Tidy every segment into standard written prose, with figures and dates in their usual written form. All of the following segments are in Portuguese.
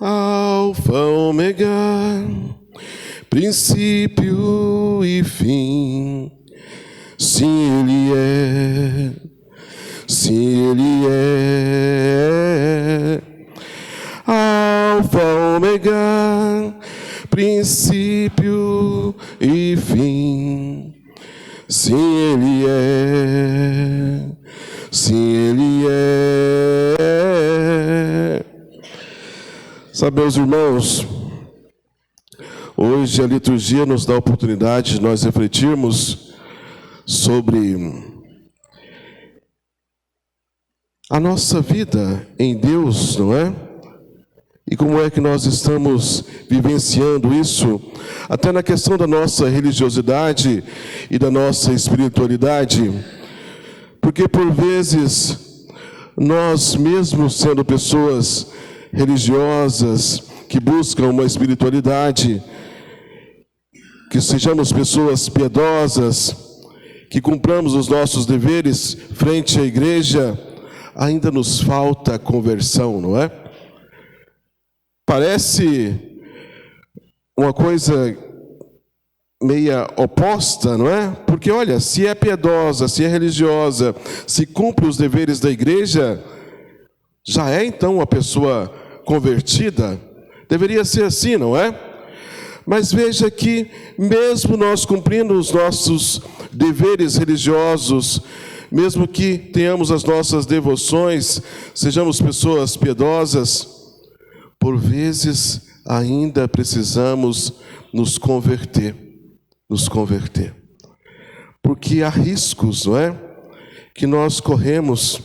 Alfa, Ômega, princípio e fim. Sim, Ele é. Sim, Ele é. Alfa, Ômega, princípio e fim. Sim, Ele é. Sim, Ele é. Sabe, meus irmãos, hoje a liturgia nos dá a oportunidade de nós refletirmos sobre a nossa vida em Deus, não é? E como é que nós estamos vivenciando isso, até na questão da nossa religiosidade e da nossa espiritualidade. Porque por vezes, nós mesmos sendo pessoas religiosas, que buscam uma espiritualidade, que sejamos pessoas piedosas, que cumpramos os nossos deveres frente à igreja, ainda nos falta conversão, não é? Parece uma coisa meia oposta, não é? Porque, olha, se é piedosa, se é religiosa, se cumpre os deveres da igreja, já é então uma pessoa convertida? Deveria ser assim, não é? Mas veja que, mesmo nós cumprindo os nossos deveres religiosos, mesmo que tenhamos as nossas devoções, sejamos pessoas piedosas, por vezes ainda precisamos nos converter. Porque há riscos, não é? Que nós corremos.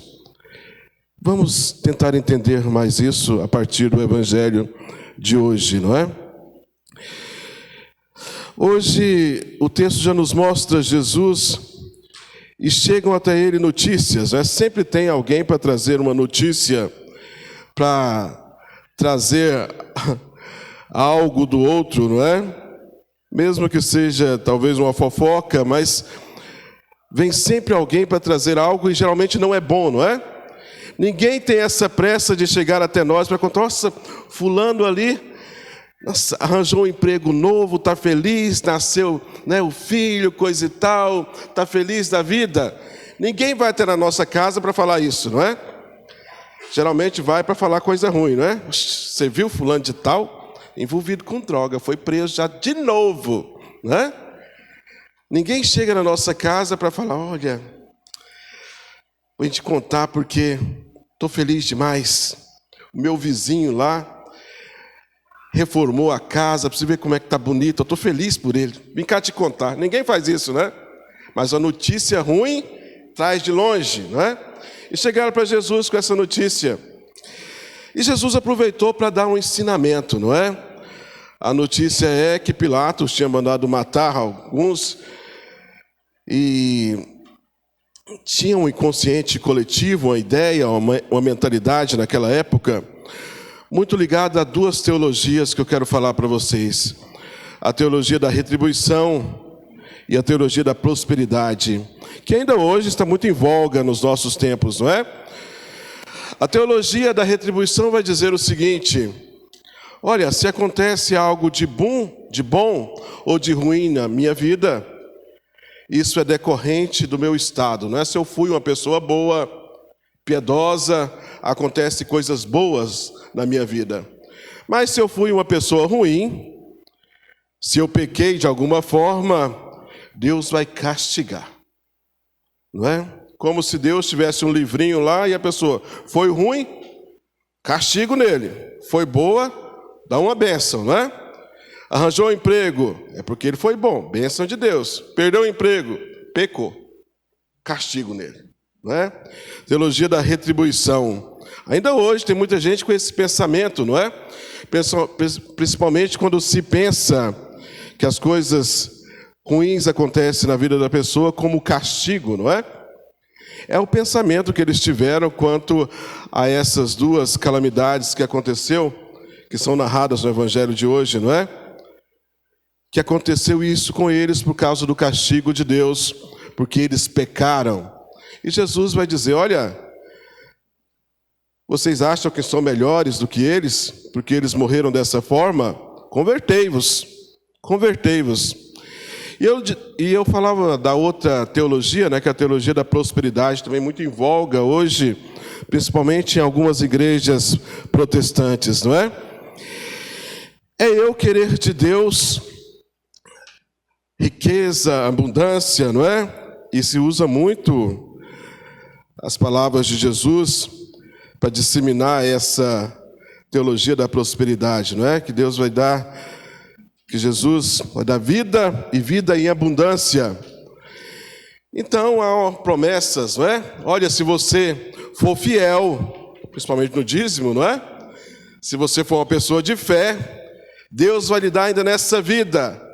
Vamos tentar entender mais isso a partir do Evangelho de hoje, não é? Hoje o texto já nos mostra Jesus e chegam até ele notícias, né? Sempre tem alguém para trazer uma notícia, para trazer algo do outro, não é? Mesmo que seja talvez uma fofoca, mas vem sempre alguém para trazer algo e geralmente não é bom, não é? Ninguém tem essa pressa de chegar até nós para contar, nossa, fulano ali, nossa, arranjou um emprego novo, está feliz, nasceu, né, o filho, coisa e tal, está feliz da vida. Ninguém vai até na nossa casa para falar isso, não é? Geralmente vai para falar coisa ruim, não é? Você viu fulano de tal? Envolvido com droga, foi preso já de novo, não é? Ninguém chega na nossa casa para falar, olha, vou te contar porque estou feliz demais. O meu vizinho lá reformou a casa, para você ver como é que está bonito, eu estou feliz por ele. Vim cá te contar. Ninguém faz isso, né? Mas a notícia ruim traz de longe, não é? E chegaram para Jesus com essa notícia. E Jesus aproveitou para dar um ensinamento, não é? A notícia é que Pilatos tinha mandado matar alguns e tinha um inconsciente coletivo, uma ideia, uma mentalidade naquela época, muito ligada a duas teologias que eu quero falar para vocês. A teologia da retribuição e a teologia da prosperidade, que ainda hoje está muito em voga nos nossos tempos, não é? A teologia da retribuição vai dizer o seguinte: olha, se acontece algo de bom ou de ruim na minha vida, isso é decorrente do meu estado, não é? Se eu fui uma pessoa boa, piedosa, acontece coisas boas na minha vida. Mas se eu fui uma pessoa ruim, se eu pequei de alguma forma, Deus vai castigar, não é? Como se Deus tivesse um livrinho lá e a pessoa foi ruim, castigo nele. Foi boa, dá uma bênção, não é? Arranjou um emprego, é porque ele foi bom, bênção de Deus. Perdeu o emprego, pecou, castigo nele, não é? Teologia da retribuição. Ainda hoje tem muita gente com esse pensamento, não é? Principalmente quando se pensa que as coisas ruins acontecem na vida da pessoa como castigo, não é? É o pensamento que eles tiveram quanto a essas duas calamidades que aconteceu, que são narradas no Evangelho de hoje, não é? Que aconteceu isso com eles por causa do castigo de Deus, porque eles pecaram. E Jesus vai dizer, olha, Vocês acham que são melhores do que eles, porque eles morreram dessa forma? Convertei-vos, convertei-vos. E eu falava da outra teologia, né, que é a teologia da prosperidade, também muito em voga hoje, principalmente em algumas igrejas protestantes, não é? É eu querer de Deus riqueza, abundância, não é? E se usa muito as palavras de Jesus para disseminar essa teologia da prosperidade, não é? Que Deus vai dar, que Jesus vai dar vida e vida em abundância. Então há promessas, não é? Olha, se você for fiel, principalmente no dízimo, não é? Se você for uma pessoa de fé, Deus vai lhe dar ainda nessa vida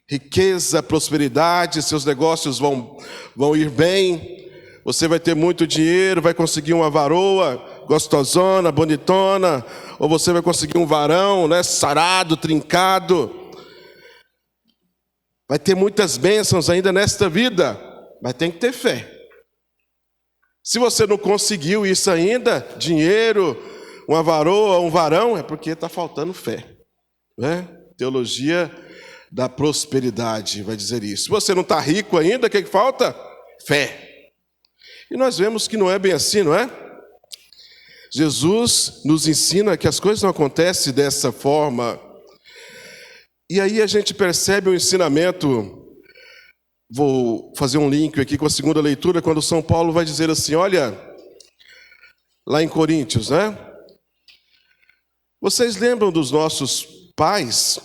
riqueza, prosperidade, seus negócios vão ir bem, você vai ter muito dinheiro, vai conseguir uma varoa gostosona, bonitona, ou você vai conseguir um varão, né, sarado, trincado. Vai ter muitas bênçãos ainda nesta vida, mas tem que ter fé. Se você não conseguiu isso ainda, dinheiro, uma varoa, um varão, é porque está faltando fé, né? Teologia da prosperidade vai dizer isso. Se você não está rico ainda, o que falta? Fé. E nós vemos que não é bem assim, não é? Jesus nos ensina que as coisas não acontecem dessa forma. E aí a gente percebe o ensinamento. Vou fazer um link aqui com a segunda leitura, quando São Paulo vai dizer assim, olha, lá em Coríntios, né? Vocês lembram dos nossos pais?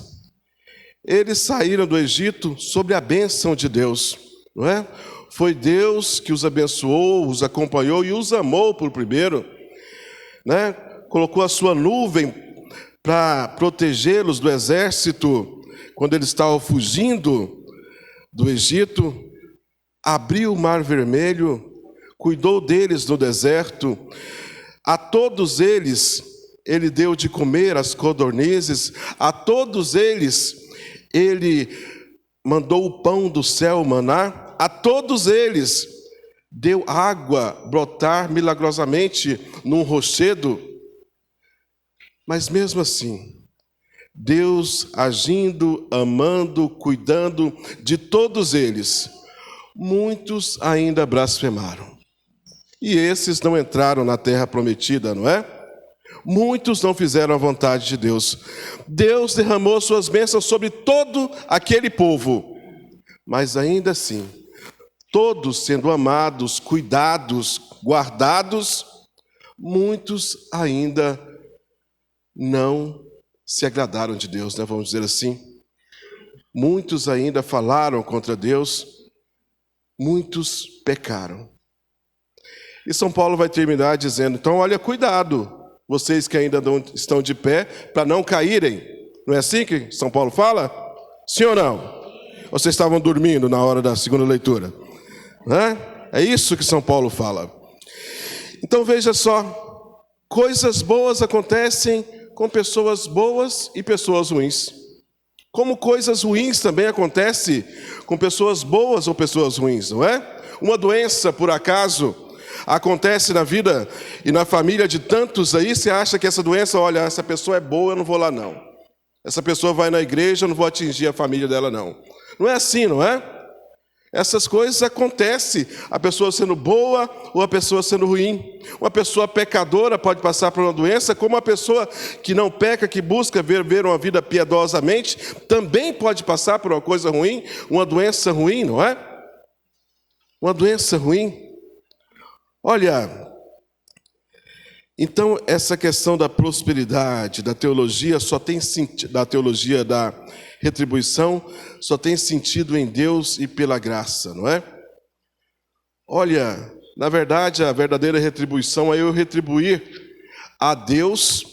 Eles saíram do Egito sob a bênção de Deus, não é? Foi Deus que os abençoou, os acompanhou e os amou por primeiro, né? Colocou a sua nuvem para protegê-los do exército quando eles estavam fugindo do Egito, abriu o Mar Vermelho, cuidou deles no deserto. A todos eles ele deu de comer as codornizes, a todos eles ele mandou o pão do céu, o maná, a todos eles deu água brotar milagrosamente num rochedo. Mas mesmo assim, Deus agindo, amando, cuidando de todos eles, muitos ainda blasfemaram. E esses não entraram na terra prometida, não é? Muitos não fizeram a vontade de Deus. Deus derramou suas bênçãos sobre todo aquele povo. Mas ainda assim, todos sendo amados, cuidados, guardados, muitos ainda não se agradaram de Deus, né? Vamos dizer assim. Muitos ainda falaram contra Deus, muitos pecaram. E São Paulo vai terminar dizendo, então olha, cuidado, vocês que ainda não estão de pé, para não caírem. Não é assim que São Paulo fala? Sim ou não? Ou vocês estavam dormindo na hora da segunda leitura? É isso que São Paulo fala. Então veja só, coisas boas acontecem com pessoas boas e pessoas ruins. Como coisas ruins também acontecem com pessoas boas ou pessoas ruins, não é? Uma doença, por acaso, acontece na vida e na família de tantos aí, você acha que essa doença, olha, essa pessoa é boa, eu não vou lá não. Essa pessoa vai na igreja, eu não vou atingir a família dela não. Não é assim, não é? Essas coisas acontecem, a pessoa sendo boa ou a pessoa sendo ruim. Uma pessoa pecadora pode passar por uma doença, como uma pessoa que não peca, que busca ver uma vida piedosamente, também pode passar por uma coisa ruim, uma doença ruim, não é? Uma doença ruim. Olha, então essa questão da prosperidade, da teologia da teologia da retribuição, só tem sentido em Deus e pela graça, não é? Olha, na verdade, a verdadeira retribuição é eu retribuir a Deus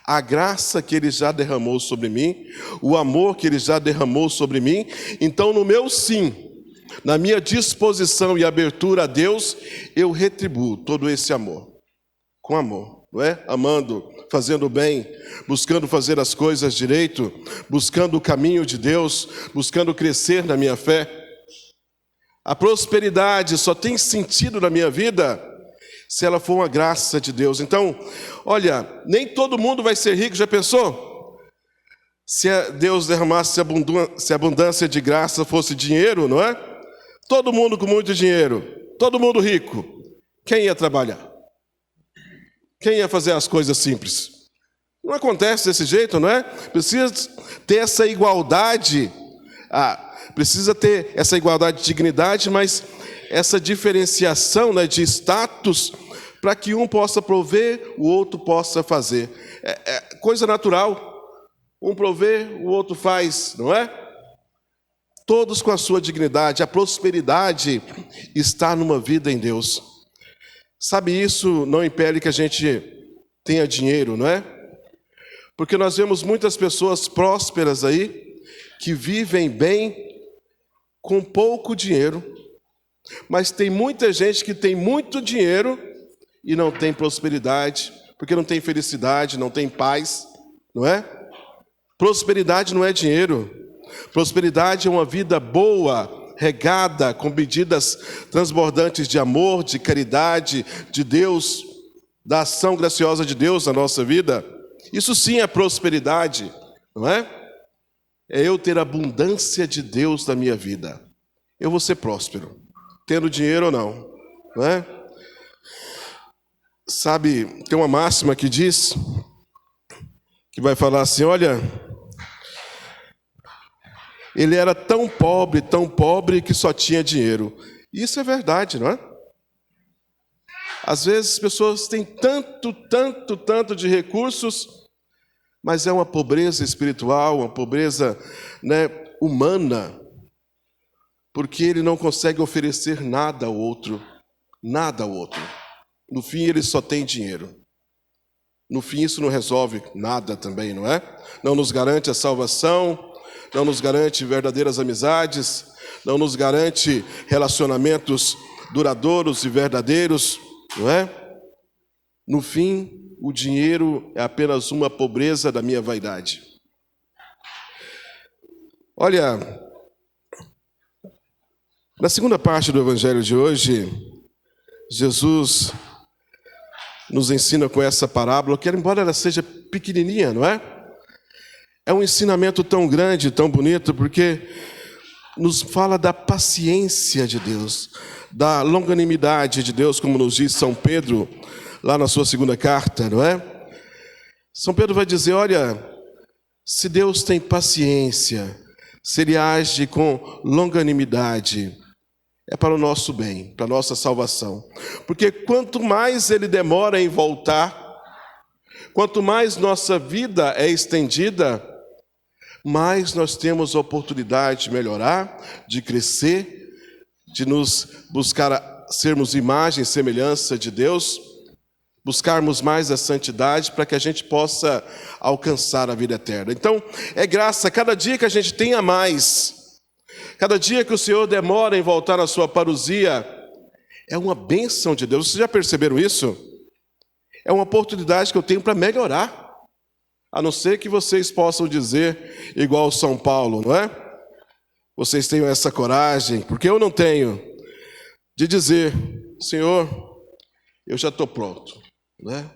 a graça que Ele já derramou sobre mim, o amor que Ele já derramou sobre mim. Então, no meu sim, na minha disposição e abertura a Deus, eu retribuo todo esse amor, com amor, não é? Amando, fazendo bem, buscando fazer as coisas direito, buscando o caminho de Deus, buscando crescer na minha fé. A prosperidade só tem sentido na minha vida se ela for uma graça de Deus. Então, olha, nem todo mundo vai ser rico, já pensou? Se Deus derramasse se a abundância de graça fosse dinheiro, não é? Todo mundo com muito dinheiro, todo mundo rico, quem ia trabalhar? Quem ia fazer as coisas simples? Não acontece desse jeito, não é? Precisa ter essa igualdade, precisa ter essa igualdade de dignidade, mas essa diferenciação, né, de status, para que um possa prover, o outro possa fazer. É coisa natural. Um provê, o outro faz, não é? Todos com a sua dignidade. A prosperidade está numa vida em Deus. Sabe, isso não impede que a gente tenha dinheiro, não é? Porque nós vemos muitas pessoas prósperas aí, que vivem bem com pouco dinheiro, mas tem muita gente que tem muito dinheiro e não tem prosperidade, porque não tem felicidade, não tem paz, não é? Prosperidade não é dinheiro. Prosperidade é uma vida boa, regada, com medidas transbordantes de amor, de caridade, de Deus, da ação graciosa de Deus na nossa vida. Isso sim é prosperidade, não é? É eu ter abundância de Deus na minha vida. Eu vou ser próspero, tendo dinheiro ou não, não é? Sabe, tem uma máxima que diz, que vai falar assim, olha, ele era tão pobre que só tinha dinheiro. Isso é verdade, não é? Às vezes as pessoas têm tanto de recursos, mas é uma pobreza espiritual, uma pobreza, né, humana, porque ele não consegue oferecer nada ao outro, nada ao outro. No fim, ele só tem dinheiro. No fim, isso não resolve nada também, não é? Não nos garante a salvação, não nos garante verdadeiras amizades, não nos garante relacionamentos duradouros e verdadeiros, não é? No fim, o dinheiro é apenas uma pobreza da minha vaidade. Olha, na segunda parte do Evangelho de hoje, Jesus nos ensina com essa parábola, que embora ela seja pequenininha, não é? É um ensinamento tão grande, tão bonito, porque nos fala da paciência de Deus, da longanimidade de Deus, como nos diz São Pedro, lá na sua segunda carta, não é? São Pedro vai dizer, olha, se Deus tem paciência, se Ele age com longanimidade, é para o nosso bem, para a nossa salvação. Porque quanto mais Ele demora em voltar, quanto mais nossa vida é estendida, mais nós temos a oportunidade de melhorar, de crescer, de nos buscar sermos imagem e semelhança de Deus, buscarmos mais a santidade para que a gente possa alcançar a vida eterna. Então, é graça, cada dia que a gente tenha mais, cada dia que o Senhor demora em voltar à sua parousia, é uma bênção de Deus. Vocês já perceberam isso? É uma oportunidade que eu tenho para melhorar. A não ser que vocês possam dizer igual São Paulo, não é? Vocês tenham essa coragem, porque eu não tenho, de dizer, Senhor, eu já estou pronto, né?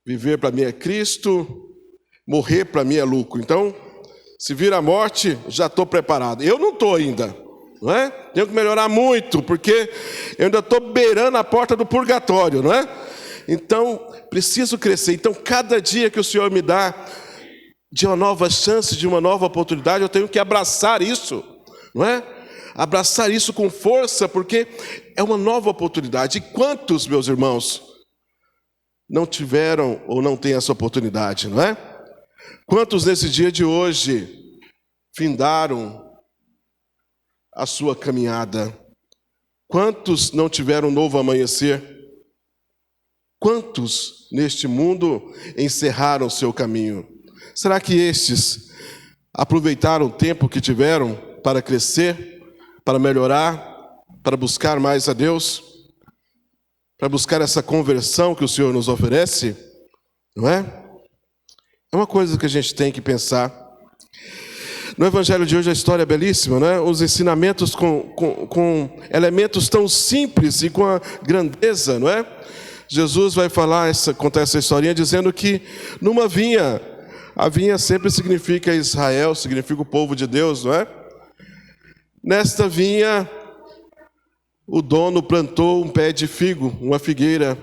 Viver para mim é Cristo, morrer para mim é lucro. Então, se vir a morte, já estou preparado. Eu não estou ainda, não é? Tenho que melhorar muito, porque eu ainda estou beirando a porta do purgatório, não é? Então, preciso crescer. Então, cada dia que o Senhor me dá de uma nova chance, de uma nova oportunidade, eu tenho que abraçar isso, não é? Abraçar isso com força, porque é uma nova oportunidade. E quantos, meus irmãos, não tiveram ou não têm essa oportunidade, não é? Quantos nesse dia de hoje findaram a sua caminhada? Quantos não tiveram um novo amanhecer? Quantos neste mundo encerraram o seu caminho? Será que estes aproveitaram o tempo que tiveram para crescer, para melhorar, para buscar mais a Deus? Para buscar essa conversão que o Senhor nos oferece? Não é? É uma coisa que a gente tem que pensar. No Evangelho de hoje a história é belíssima, né? Os ensinamentos com elementos tão simples e com a grandeza, não é? Jesus vai contar essa historinha dizendo que numa vinha, a vinha sempre significa Israel, significa o povo de Deus, não é? Nesta vinha, o dono plantou um pé de figo, uma figueira,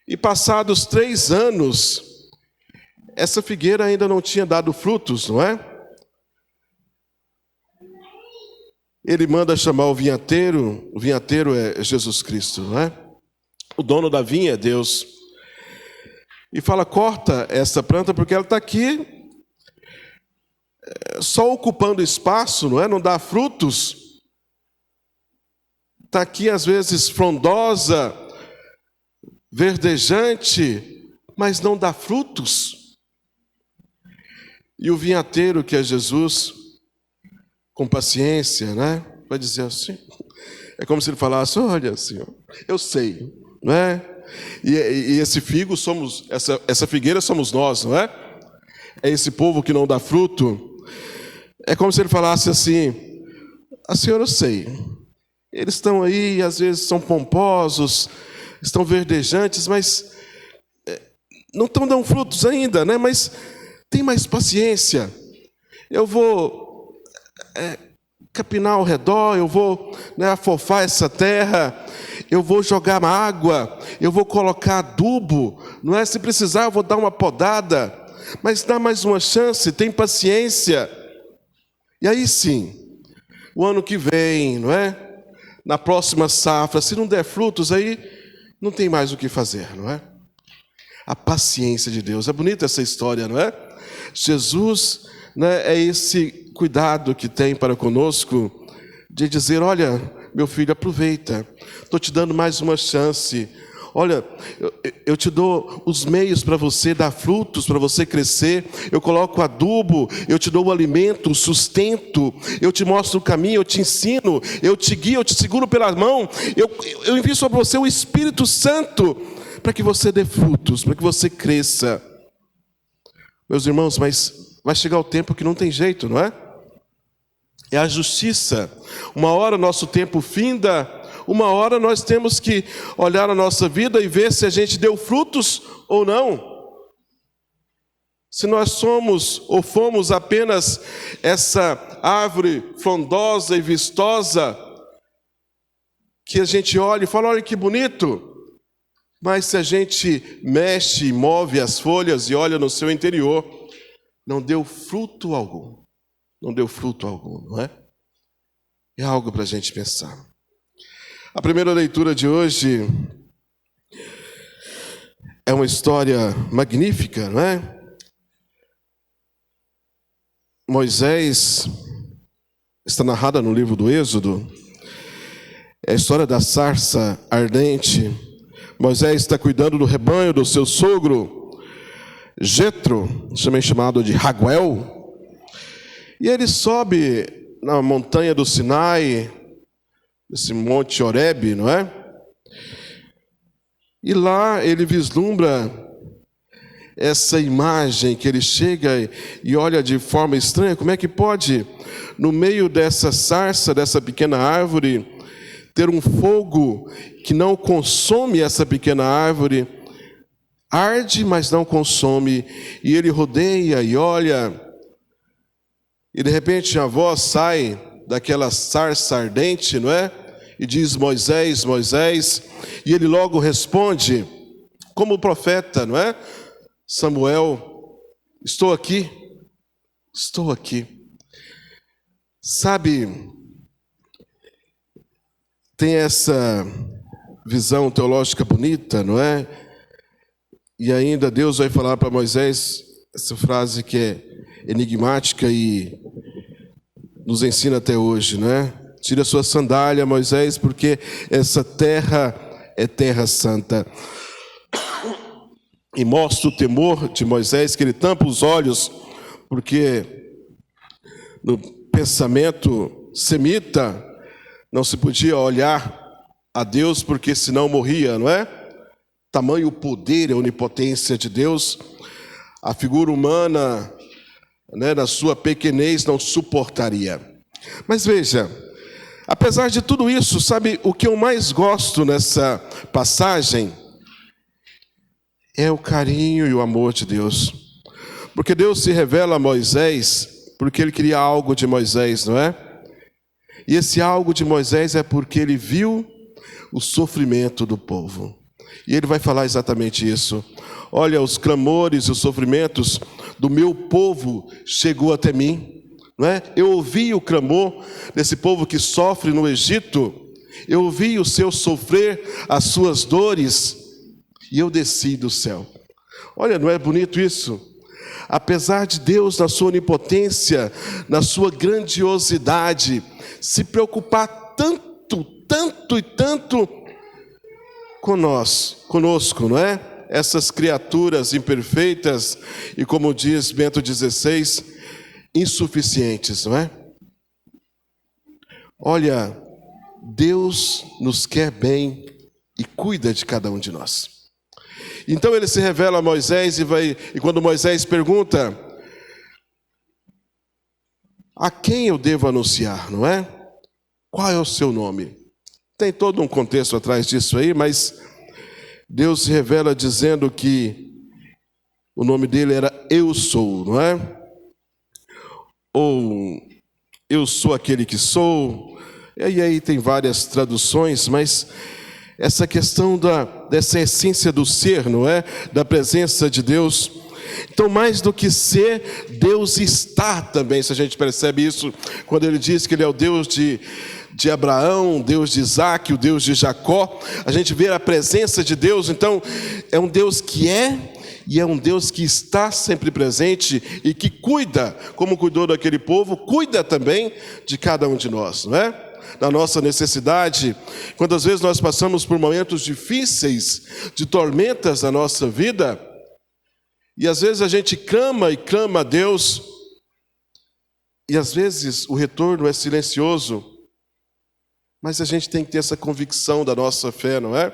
e passados 3 anos, essa figueira ainda não tinha dado frutos, não é? Ele manda chamar o vinhateiro é Jesus Cristo, não é? O dono da vinha é Deus. E fala, corta essa planta porque ela está aqui só ocupando espaço, não é? Não dá frutos. Está aqui às vezes frondosa, verdejante, mas não dá frutos. E o vinhateiro, que é Jesus, com paciência, né? Vai dizer assim, é como se ele falasse, olha, Senhor, eu sei, não é? E esse figo somos, essa figueira somos nós, não é? É esse povo que não dá fruto. É como se ele falasse assim, a senhora eu sei, eles estão aí, às vezes são pomposos, estão verdejantes, mas não estão dando frutos ainda, né? Mas tem mais paciência. Eu vou capinar ao redor, eu vou afofar essa terra, eu vou jogar água, eu vou colocar adubo, não é? Se precisar, eu vou dar uma podada, mas dá mais uma chance, tem paciência. E aí sim, o ano que vem, não é? Na próxima safra, se não der frutos, aí não tem mais o que fazer, não é? A paciência de Deus. É bonita essa história, não é? Jesus, né, é esse cuidado que tem para conosco, de dizer, olha, meu filho, aproveita, estou te dando mais uma chance. Olha, eu te dou os meios para você dar frutos, para você crescer. Eu coloco adubo, eu te dou o alimento, o sustento. Eu te mostro o caminho, eu te ensino, eu te guio, eu te seguro pela mão. Eu envio sobre você o Espírito Santo para que você dê frutos, para que você cresça. Meus irmãos, mas vai chegar o tempo que não tem jeito, não é? É a justiça. Uma hora nosso tempo finda, uma hora nós temos que olhar a nossa vida e ver se a gente deu frutos ou não. Se nós somos ou fomos apenas essa árvore frondosa e vistosa, que a gente olha e fala, olha que bonito, mas se a gente mexe e move as folhas e olha no seu interior, não deu fruto algum. Não deu fruto algum, não é? É algo para a gente pensar. A primeira leitura de hoje é uma história magnífica, não é? Moisés, está narrada no livro do Êxodo, é a história da sarça ardente. Moisés está cuidando do rebanho do seu sogro, Jetro, também chamado de Raguel, e ele sobe na montanha do Sinai, esse monte Horebe, não é? E lá ele vislumbra essa imagem que ele chega e olha de forma estranha. Como é que pode, no meio dessa sarça, dessa pequena árvore, ter um fogo que não consome essa pequena árvore? Arde, mas não consome. E ele rodeia e olha, e de repente a voz sai daquela sarça ardente, não é? E diz, Moisés, Moisés, e ele logo responde, como o profeta, não é? Samuel, estou aqui, estou aqui. Sabe, tem essa visão teológica bonita, não é? E ainda Deus vai falar para Moisés essa frase que é enigmática e nos ensina até hoje, né? Tira a sua sandália, Moisés, porque essa terra é terra santa. E mostra o temor de Moisés, que ele tampa os olhos, porque no pensamento semita não se podia olhar a Deus, porque senão morria, não é? Tamanho o poder e a onipotência de Deus. A figura humana né, na sua pequenez, não suportaria. Mas veja, apesar de tudo isso, sabe o que eu mais gosto nessa passagem? É o carinho e o amor de Deus. Porque Deus se revela a Moisés, porque Ele queria algo de Moisés, não é? E esse algo de Moisés é porque Ele viu o sofrimento do povo. E Ele vai falar exatamente isso. Olha, os clamores e os sofrimentos do meu povo chegou até mim, não é? Eu ouvi o clamor desse povo que sofre no Egito, eu ouvi o seu sofrer, as suas dores, e eu desci do céu. Olha, não é bonito isso? Apesar de Deus, na sua onipotência, na sua grandiosidade, se preocupar tanto, tanto e tanto conosco, não é? Essas criaturas imperfeitas e, como diz Bento XVI, insuficientes, não é? Olha, Deus nos quer bem e cuida de cada um de nós. Então Ele se revela a Moisés e quando Moisés pergunta: a quem eu devo anunciar, não é? Qual é o seu nome? Tem todo um contexto atrás disso aí, mas Deus se revela dizendo que o nome dele era Eu Sou, não é? Ou Eu Sou Aquele que Sou. E aí tem várias traduções, mas essa questão dessa essência do ser, não é? Da presença de Deus. Então, mais do que ser, Deus está também, se a gente percebe isso, quando Ele diz que Ele é o Deus de Abraão, Deus de Isaac, o Deus de Jacó, a gente vê a presença de Deus. Então, é um Deus que é, e é um Deus que está sempre presente e que cuida, como cuidou daquele povo, cuida também de cada um de nós, não é? Na nossa necessidade, quando às vezes nós passamos por momentos difíceis, de tormentas na nossa vida, e às vezes a gente clama e clama a Deus, e às vezes o retorno é silencioso, mas a gente tem que ter essa convicção da nossa fé, não é?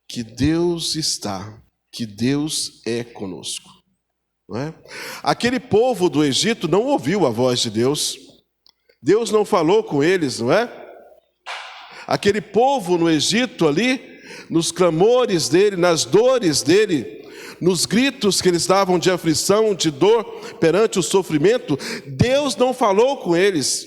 Que Deus está, que Deus é conosco, não é? Aquele povo do Egito não ouviu a voz de Deus, Deus não falou com eles, não é? Aquele povo no Egito ali, nos clamores dele, nas dores dele, nos gritos que eles davam de aflição, de dor perante o sofrimento, Deus não falou com eles.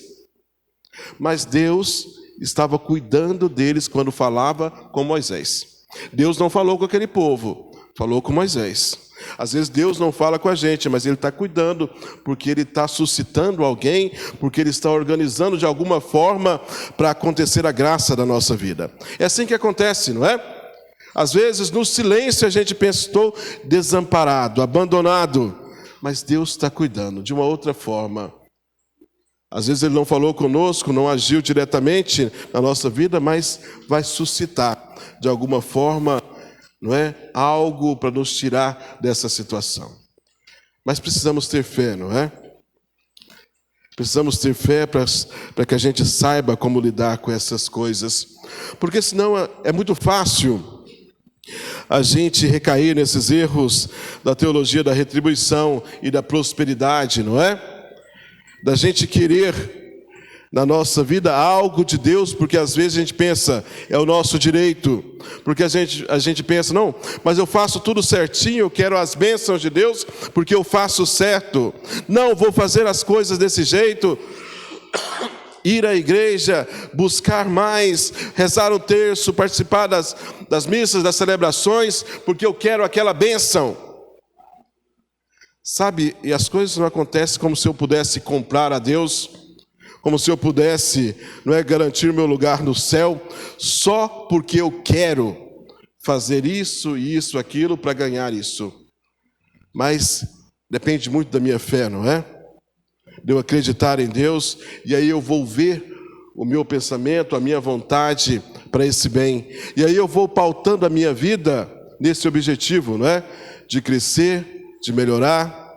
Mas Deus estava cuidando deles quando falava com Moisés. Deus não falou com aquele povo, falou com Moisés. Às vezes Deus não fala com a gente, mas Ele está cuidando, porque Ele está suscitando alguém, porque Ele está organizando de alguma forma para acontecer a graça da nossa vida. É assim que acontece, não é? Às vezes no silêncio a gente pensa: estou desamparado, abandonado, mas Deus está cuidando de uma outra forma. Às vezes Ele não falou conosco, não agiu diretamente na nossa vida, mas vai suscitar de alguma forma, não é? Algo para nos tirar dessa situação. Mas precisamos ter fé, não é? Precisamos ter fé para que a gente saiba como lidar com essas coisas. Porque senão é muito fácil a gente recair nesses erros da teologia da retribuição e da prosperidade, não é? Da gente querer na nossa vida algo de Deus, porque às vezes a gente pensa, é o nosso direito, porque a gente pensa, não, mas eu faço tudo certinho, eu quero as bênçãos de Deus, porque eu faço certo, não, vou fazer as coisas desse jeito, ir à igreja, buscar mais, rezar o terço, participar das missas, das celebrações, porque eu quero aquela bênção. Sabe, e as coisas não acontecem como se eu pudesse comprar a Deus, como se eu pudesse, não é, garantir meu lugar no céu, só porque eu quero fazer isso, aquilo, para ganhar isso. Mas depende muito da minha fé, não é? De eu acreditar em Deus, e aí eu vou ver o meu pensamento, a minha vontade para esse bem. E aí eu vou pautando a minha vida nesse objetivo, não é? De crescer, de melhorar,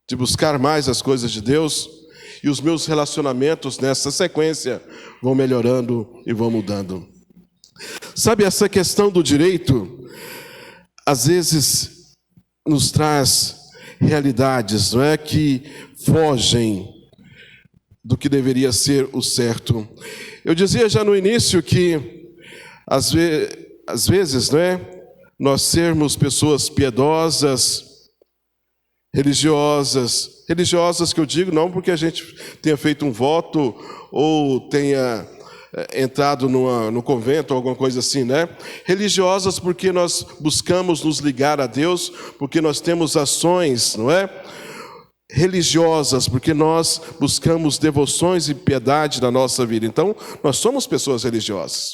de buscar mais as coisas de Deus, e os meus relacionamentos nessa sequência vão melhorando e vão mudando. Sabe, essa questão do direito, às vezes nos traz realidades, não é, que fogem do que deveria ser o certo. Eu dizia já no início que às vezes, não é, nós sermos pessoas piedosas, religiosas que eu digo não porque a gente tenha feito um voto ou tenha entrado no convento ou alguma coisa assim, né? Religiosas porque nós buscamos nos ligar a Deus, porque nós temos ações, não é? Religiosas porque nós buscamos devoções e piedade na nossa vida. Então, nós somos pessoas religiosas.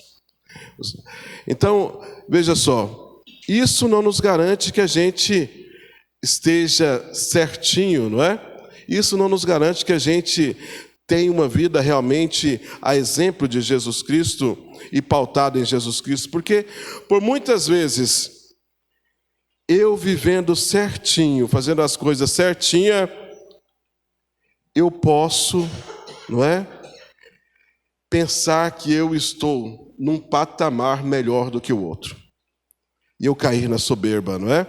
Então, veja só, isso não nos garante que a gente esteja certinho, não é? Isso não nos garante que a gente tenha uma vida realmente a exemplo de Jesus Cristo e pautado em Jesus Cristo, porque por muitas vezes eu vivendo certinho, fazendo as coisas certinha, eu posso, não é, pensar que eu estou num patamar melhor do que o outro. E eu cair na soberba, não é?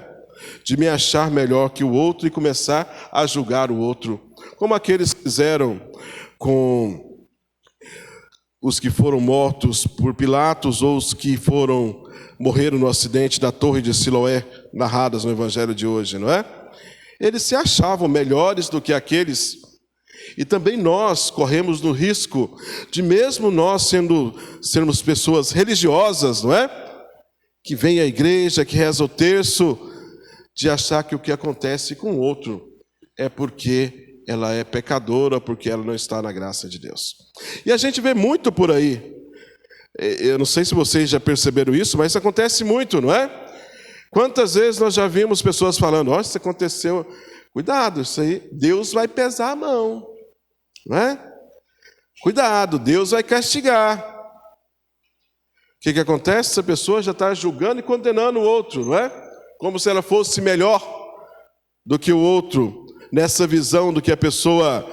De me achar melhor que o outro e começar a julgar o outro, como aqueles que fizeram com os que foram mortos por Pilatos ou os que morreram no acidente da Torre de Siloé, narradas no Evangelho de hoje, não é? Eles se achavam melhores do que aqueles. E também nós corremos no risco de, mesmo nós sermos pessoas religiosas, não é? Que vem à igreja, que reza o terço, de achar que o que acontece com o outro é porque ela é pecadora, porque ela não está na graça de Deus. E a gente vê muito por aí. Eu não sei se vocês já perceberam isso, mas isso acontece muito, não é? Quantas vezes nós já vimos pessoas falando, ó, isso aconteceu, cuidado, isso aí, Deus vai pesar a mão, não é? Cuidado, Deus vai castigar. O que acontece? Essa pessoa já está julgando e condenando o outro, não é? Como se ela fosse melhor do que o outro, nessa visão do que a pessoa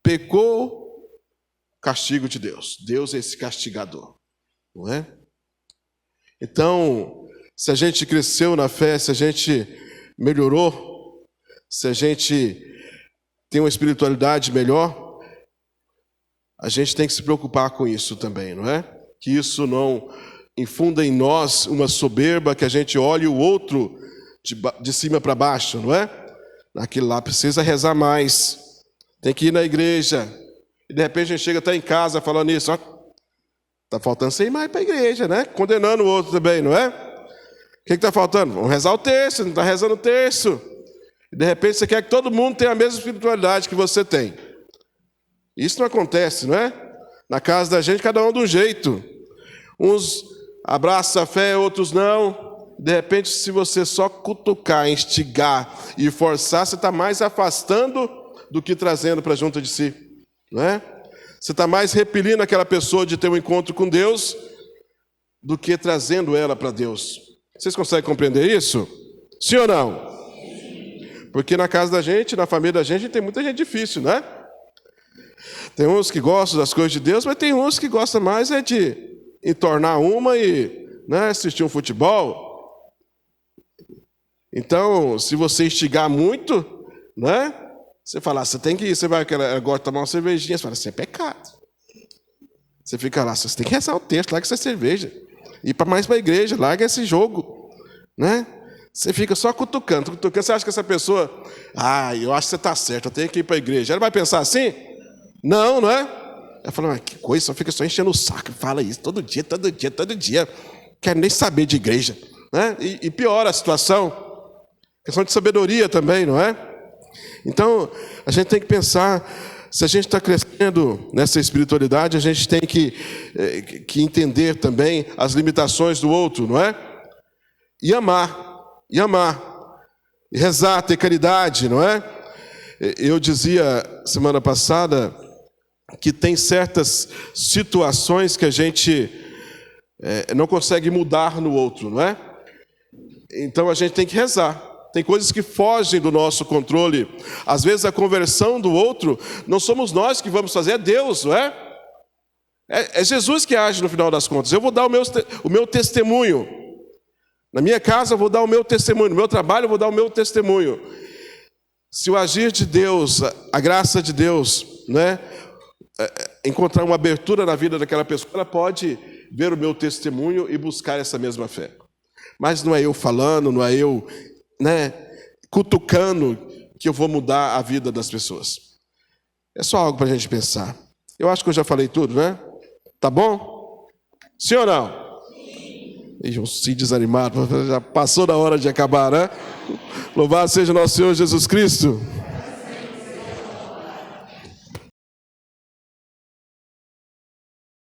pecou, castigo de Deus. Deus é esse castigador, não é? Então, se a gente cresceu na fé, se a gente melhorou, se a gente tem uma espiritualidade melhor, a gente tem que se preocupar com isso também, não é? Que isso não infunda em nós uma soberba, que a gente olhe o outro de cima para baixo, não é? Aquilo lá precisa rezar mais, tem que ir na igreja, e de repente a gente chega até em casa falando isso, ó, está faltando você ir mais para a igreja, né? Condenando o outro também, não é? O que está faltando? Vamos rezar o terço, não está rezando o terço. E de repente você quer que todo mundo tenha a mesma espiritualidade que você tem. Isso não acontece, não é? Na casa da gente, cada um de um jeito. Uns abraçam a fé, outros não. De repente, se você só cutucar, instigar e forçar, você está mais afastando do que trazendo para junto de si, não é? Você está mais repelindo aquela pessoa de ter um encontro com Deus do que trazendo ela para Deus. Vocês conseguem compreender isso? Sim ou não? Porque na casa da gente, na família da gente, tem muita gente difícil, né? Tem uns que gostam das coisas de Deus, mas tem uns que gostam mais de entornar uma e, né, assistir um futebol. Então, se você instigar muito, né, você fala, você tem que ir, você vai, agora tomar uma cervejinha, você fala, isso é pecado. Você fica lá, você tem que rezar o texto, larga essa cerveja. Ir mais para a igreja, larga esse jogo, né? Você fica só cutucando, você acha que essa pessoa, eu acho que você está certo, eu tenho que ir para a igreja. Ela vai pensar assim? Não, não é? Ela fala, mas que coisa, só fica só enchendo o saco, fala isso todo dia, quero nem saber de igreja, né? E piora a situação, questão de sabedoria também, não é? Então, a gente tem que pensar, se a gente está crescendo nessa espiritualidade, a gente tem que entender também as limitações do outro, não é? E amar, e rezar, ter caridade, não é? Eu dizia semana passada que tem certas situações que a gente não consegue mudar no outro, não é? Então a gente tem que rezar. Tem coisas que fogem do nosso controle. Às vezes a conversão do outro, não somos nós que vamos fazer, é Deus, não é? É Jesus que age no final das contas. Eu vou dar o meu testemunho. Na minha casa eu vou dar o meu testemunho, no meu trabalho eu vou dar o meu testemunho. Se o agir de Deus, a graça de Deus, né, encontrar uma abertura na vida daquela pessoa, ela pode ver o meu testemunho e buscar essa mesma fé. Mas não é eu falando, não é eu, né, cutucando que eu vou mudar a vida das pessoas. É só algo para a gente pensar. Eu acho que eu já falei tudo, né? Tá bom? Sim ou não? Eu sim desanimado, já passou da hora de acabar, né? Louvado seja nosso Senhor Jesus Cristo.